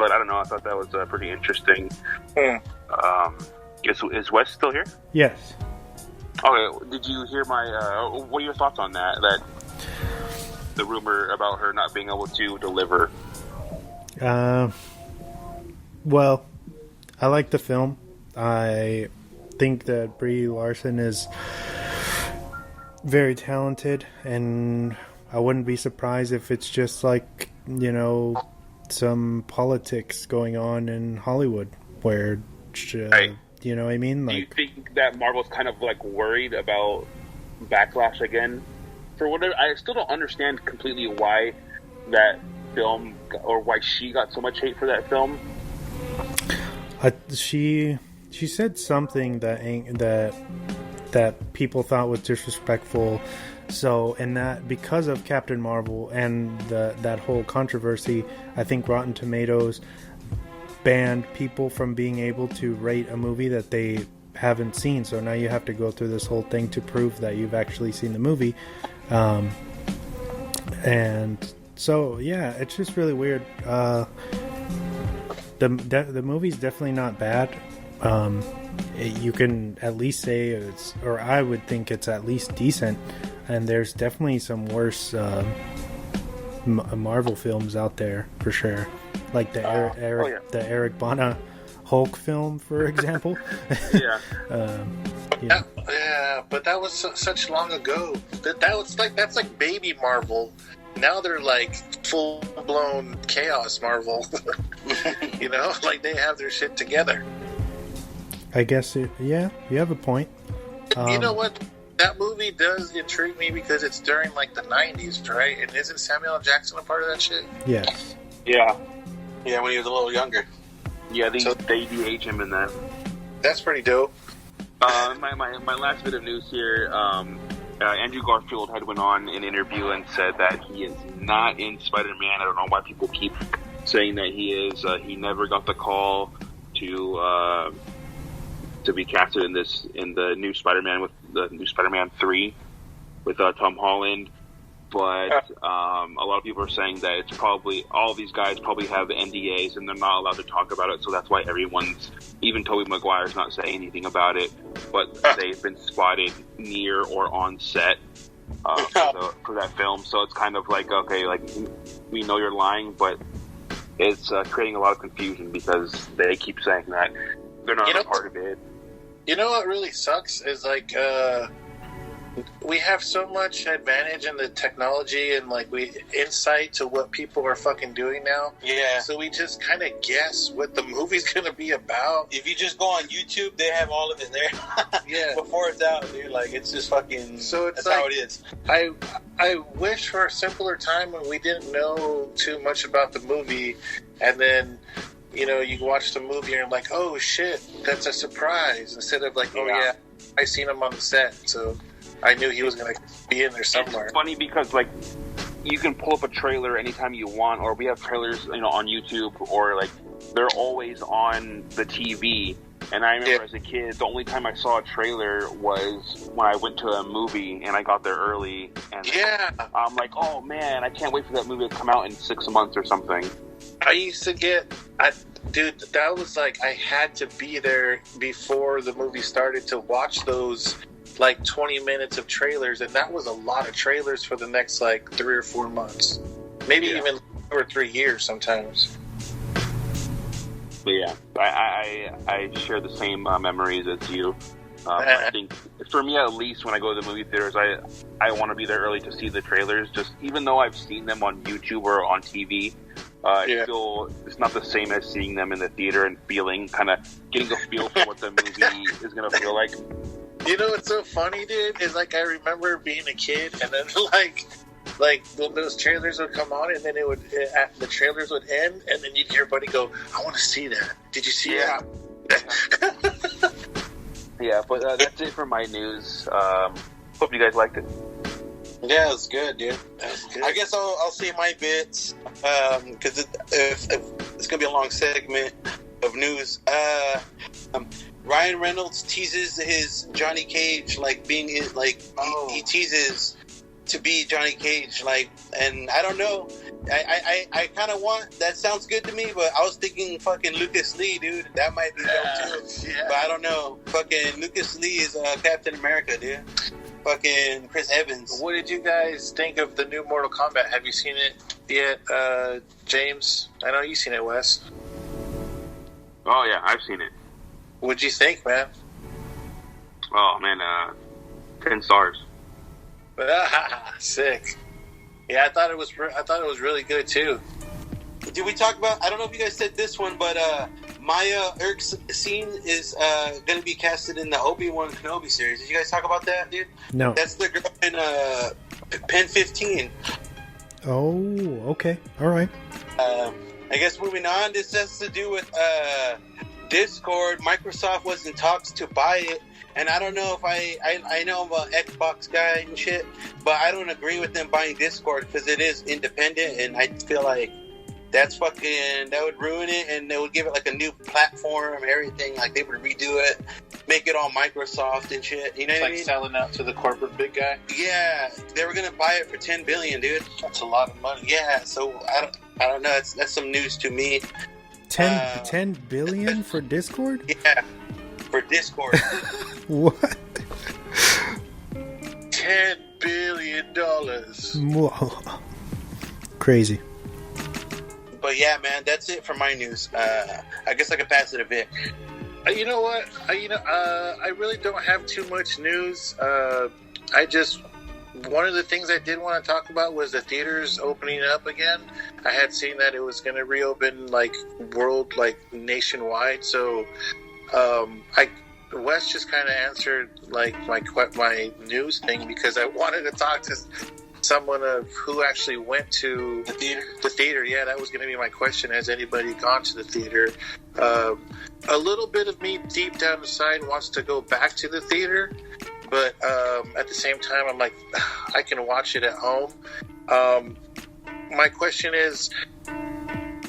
but I don't know. I thought that was pretty interesting. Hmm. Is Wes still here? Yes. Okay. Did you hear my? What are your thoughts on that? That the rumor about her not being able to deliver. Well, I like the film. I think that Brie Larson is very talented, and I wouldn't be surprised if it's just like, some politics going on in Hollywood where, Right. you know what I mean? Do you think that Marvel's kind of like worried about backlash again? For whatever, I still don't understand completely why that film, or why she got so much hate for that film. She said something that people thought was disrespectful. So, and that because of Captain Marvel and that whole controversy, I think Rotten Tomatoes banned people from being able to rate a movie that they haven't seen. So now you have to go through this whole thing to prove that you've actually seen the movie. And so, yeah, it's just really weird. The movie's definitely not bad. You can at least say or I would think it's at least decent. And there's definitely some worse Marvel films out there for sure, like the Eric Bana Hulk film, for example. Yeah. Yeah, but that was such long ago. That's like baby Marvel. Now they're like full blown chaos Marvel. Like they have their shit together. I guess you have a point. You know what? That movie does intrigue me because it's during like the 90s, right? And isn't Samuel L. Jackson a part of that shit? Yes. Yeah. Yeah, when he was a little younger. Yeah, they de-age him in that. That's pretty dope. My last bit of news here, Andrew Garfield had went on an interview and said that he is not in Spider-Man. I don't know why people keep saying that he is. He never got the call to be casted in the new Spider-Man, with the new Spider-Man 3 with Tom Holland. But a lot of people are saying that it's probably, all these guys probably have NDAs and they're not allowed to talk about it, so that's why even Tobey Maguire's not saying anything about it, but they've been spotted near or on set for that film. So it's kind of like, okay, like, we know you're lying, but it's creating a lot of confusion because they keep saying that they're not a part of it. You know what really sucks is like we have so much advantage in the technology and like insight to what people are fucking doing now. Yeah. So we just kind of guess what the movie's gonna be about. If you just go on YouTube, they have all of it there. Yeah. Before it's out, dude, like it's just fucking. So it's that's like, how it is. I wish for a simpler time when we didn't know too much about the movie, and then you watch the movie and you're like, oh shit, that's a surprise, instead of like, oh yeah, I seen him on the set, so I knew he was going to be in there somewhere. It's funny because, like, you can pull up a trailer anytime you want, or we have trailers, on YouTube, or, like, they're always on the TV. And I remember as a kid, the only time I saw a trailer was when I went to a movie and I got there early. And I'm like, oh, man, I can't wait for that movie to come out in 6 months or something. I used to dude, that was like, I had to be there before the movie started to watch those like 20 minutes of trailers, and that was a lot of trailers for the next like 3 or 4 months, maybe even 2 or 3 years sometimes. But yeah, I share the same memories as you. I think for me, at least, when I go to the movie theaters, I want to be there early to see the trailers. Just even though I've seen them on YouTube or on TV, it's not the same as seeing them in the theater and getting a feel for what the movie is going to feel like. You know what's so funny, dude? Is like I remember being a kid, and then like when those trailers would come on, and then the trailers would end, and then you'd hear everybody go, "I want to see that. Did you see that?" Yeah, but that's it for my news. Hope you guys liked it. Yeah, it's good, dude. That's good. I guess I'll say my bits because it's gonna be a long segment of news. Ryan Reynolds teases his Johnny Cage he teases to be Johnny Cage, like, and I don't know I kind of want that. Sounds good to me, but I was thinking fucking Lucas Lee, dude. That might be dope too. Yeah. But I don't know. Fucking Lucas Lee is Captain America, dude. Fucking Chris Evans. What did you guys think of the new Mortal Kombat? Have you seen it yet, James? I know you've seen it, Wes. Oh yeah, I've seen it. What'd you think, man? Oh man, 10 stars. Sick. Yeah, I thought it was really good too. Did we talk about? I don't know if you guys said this one, but Maya Erskine is going to be casted in the Obi-Wan Kenobi series. Did you guys talk about that, dude? No. That's the girl in Pen 15. Oh, okay, all right. I guess moving on. This has to do with Discord. Microsoft was in talks to buy it. And I don't know if I know I'm an Xbox guy and shit, but I don't agree with them buying Discord because it is independent, and I feel like that would ruin it, and they would give it like a new platform, everything. Like they would redo it, make it all Microsoft and shit. You know what I mean? Like selling out to the corporate big guy. Yeah, they were gonna buy it for $10 billion, dude. That's a lot of money. Yeah, so I don't know. That's some news to me. 10 billion for Discord? Yeah. For Discord. What? $10 billion. Whoa. Crazy. But yeah, man, that's it for my news. I guess I can pass it a bit. You know what? I really don't have too much news. One of the things I did want to talk about was the theaters opening up again. I had seen that it was going to reopen nationwide. So, Wes just kind of answered my news thing because I wanted to talk to someone who actually went to the theater. The theater, yeah, that was going to be my question. Has anybody gone to the theater? A little bit of me deep down inside wants to go back to the theater, but at the same time, I'm like, I can watch it at home. My question is,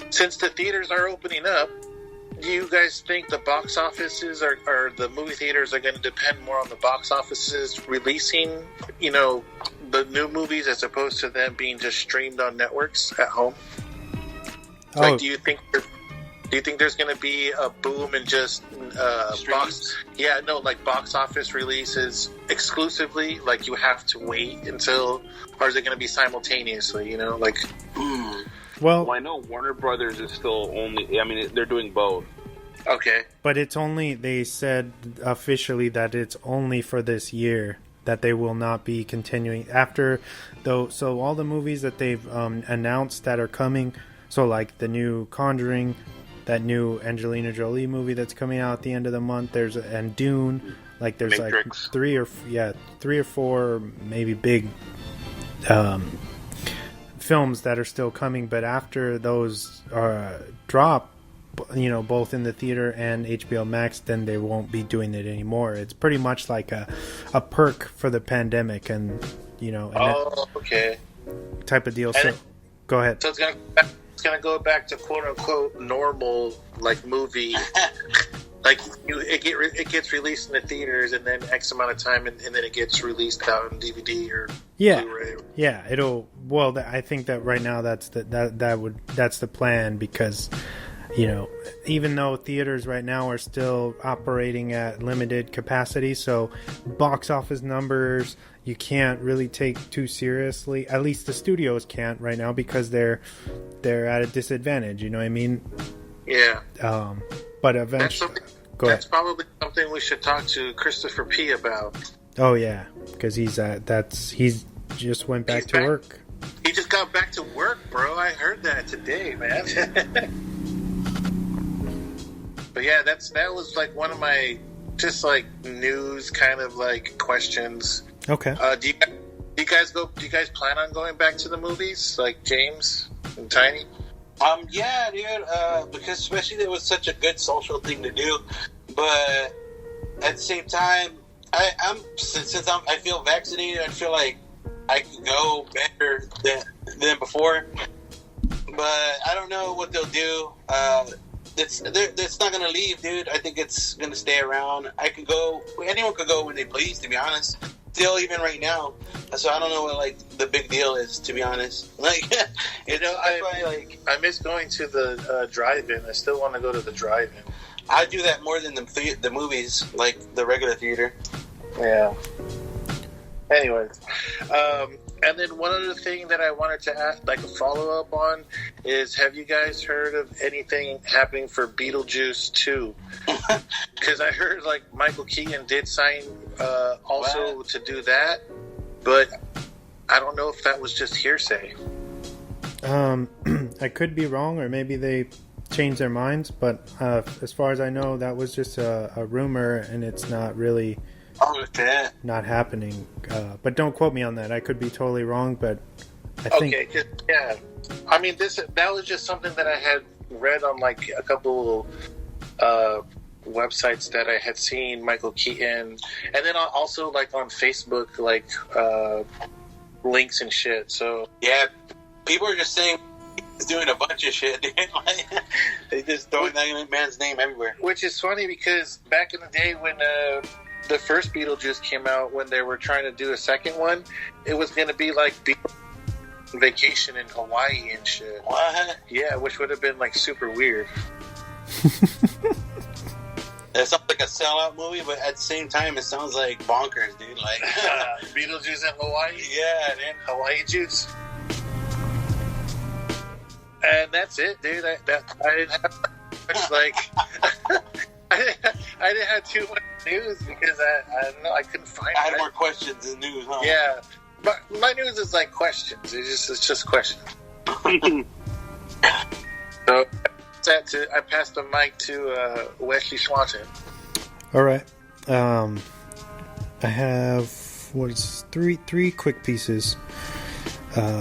since the theaters are opening up, do you guys think the box offices or the movie theaters are going to depend more on the box offices releasing, the new movies as opposed to them being just streamed on networks at home? Oh. Do you think there's going to be a boom in just box office releases exclusively? Like you have to wait until, or is it going to be simultaneously? Well, I know Warner Brothers is still only. I mean, they're doing both. Okay, but it's only. They said officially that it's only for this year. That they will not be continuing after, though. So all the movies that they've announced that are coming. So like the new Conjuring, that new Angelina Jolie movie that's coming out at the end of the month. And Dune. Like there's Matrix. like three or four maybe big films that are still coming. But after those drop, both in the theater and HBO Max, then they won't be doing it anymore. It's pretty much like a perk for the pandemic, and okay, type of deal. So go ahead. So it's gonna go back to quote unquote normal movie. It gets released in the theaters, and then X amount of time, and then it gets released out on DVD or Blu-ray. Yeah. It'll. Well, I think that right now that's the plan because. Even though theaters right now are still operating at limited capacity, so box office numbers you can't really take too seriously. At least the studios can't right now because they're at a disadvantage. You know what I mean? Yeah. But eventually, that's probably something we should talk to Christopher P about. Oh yeah, because he's just went back to work. He just got back to work, bro. I heard that today, man. But yeah, that was one of my just news kind of questions. Okay. Do you guys plan on going back to the movies, like James and Tiny? Yeah, dude. Because especially it was such a good social thing to do, but at the same time, since I feel vaccinated, I feel like I can go better than before. But I don't know what they'll do. It's not gonna leave, dude. I think it's gonna stay around. Anyone could go when they please, to be honest. still even right now. So I don't know what like the big deal is, to be honest. Like, you know, I miss going to the drive-in. I still want to go to the drive-in. I do that more than the movies, like the regular theater. Yeah. Anyways, and then one other thing that I wanted to ask, like a follow-up on, is have you guys heard of anything happening for Beetlejuice 2? Because I heard like Michael Keaton did sign also to do that, but I don't know if that was just hearsay. I could be wrong, or maybe they changed their minds, but as far as I know, that was just a rumor, and it's not really not happening. But don't quote me on that. I could be totally wrong, but I think... Okay, yeah. I mean, that was just something that I had read on like a couple websites that I had seen Michael Keaton, and then also like on Facebook, like links and shit. So yeah, people are just saying he's doing a bunch of shit. Like, they just throwing that man's name everywhere. Which is funny because back in the day when the first Beetlejuice came out, when they were trying to do a second one, it was going to be like vacation in Hawaii and shit. What? Yeah, which would have been like super weird. It sounds like a sellout movie, but at the same time, it sounds like bonkers, dude. Like Beetlejuice in Hawaii. Yeah, man. Hawaii juice. And that's it, dude. I didn't have much, like I didn't have too much news because I don't know, I couldn't find. I had more questions than news, huh? Yeah, but my news is like questions. It's just questions. So I passed the mic to Wesley Swanson. All right. I have three quick pieces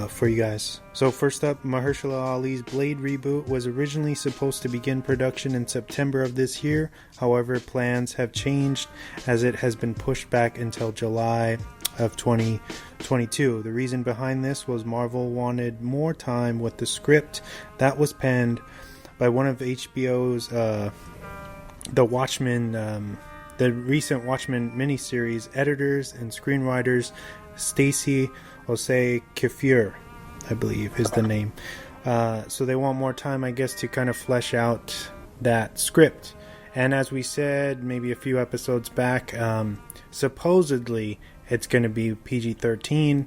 for you guys. So first up, Mahershala Ali's Blade reboot was originally supposed to begin production in September of this year. However, plans have changed as it has been pushed back until July of 2022. The reason behind this was Marvel wanted more time with the script that was penned by one of HBO's the Watchmen, the recent Watchmen miniseries editors and screenwriters, Stacey Osei Kefir, I believe is the name. So they want more time, I guess, to kind of flesh out that script. And as we said maybe a few episodes back, supposedly it's going to be PG-13,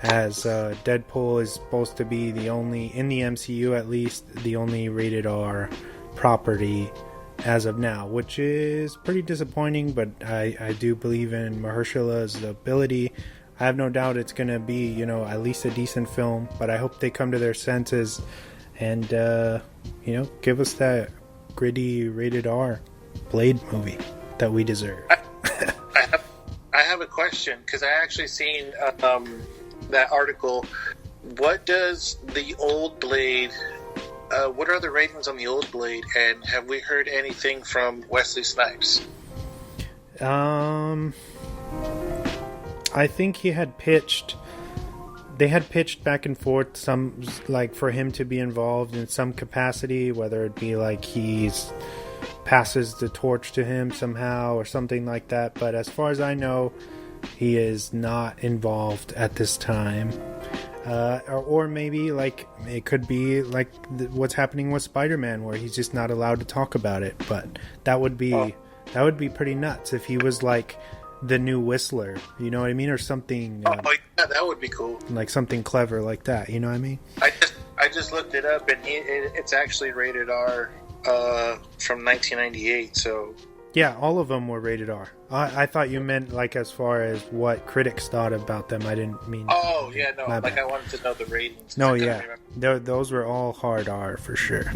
as Deadpool is supposed to be the only, in the MCU at least, the only rated R property as of now, which is pretty disappointing, but I do believe in Mahershala's ability. I have no doubt it's going to be, at least a decent film, but I hope they come to their senses and, give us that gritty rated R Blade movie that we deserve. I have a question, because I actually seen that article. What does the old Blade, what are the ratings on the old Blade, and have we heard anything from Wesley Snipes? I think they had pitched back and forth some, like, for him to be involved in some capacity, whether it be like he's passes the torch to him somehow or something like that, but as far as I know, he is not involved at this time. Or maybe like it could be like what's happening with Spider-Man, where he's just not allowed to talk about it. But that would be pretty nuts if he was like the new Whistler, you know what I mean, or something. Yeah, that would be cool. Like something clever like that, you know what I mean? I just looked it up, and it's actually rated R from 1998. So yeah, all of them were rated R. I thought you meant like as far as what critics thought about them. I didn't mean. Oh yeah, no. Like I wanted to know the ratings. No, yeah, those were all hard R for sure.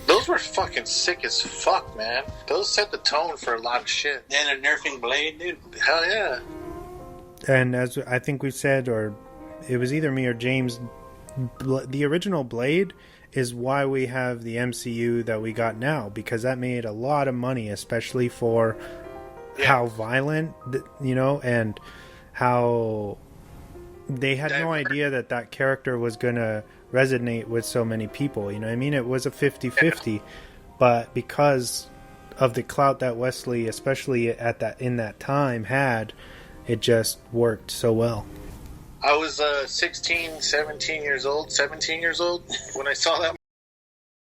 Those were fucking sick as fuck, man. Those set the tone for a lot of shit. And a nerfing Blade, dude. Hell yeah. And as I think we said, or it was either me or James, the original Blade is why we have the MCU that we got now, because that made a lot of money, especially for how violent, and how they had no idea that character was going to resonate with so many people, you know what I mean? It was a 50-50, but because of the clout that Wesley, especially in that time, had, it just worked so well. I was 17 years old when I saw that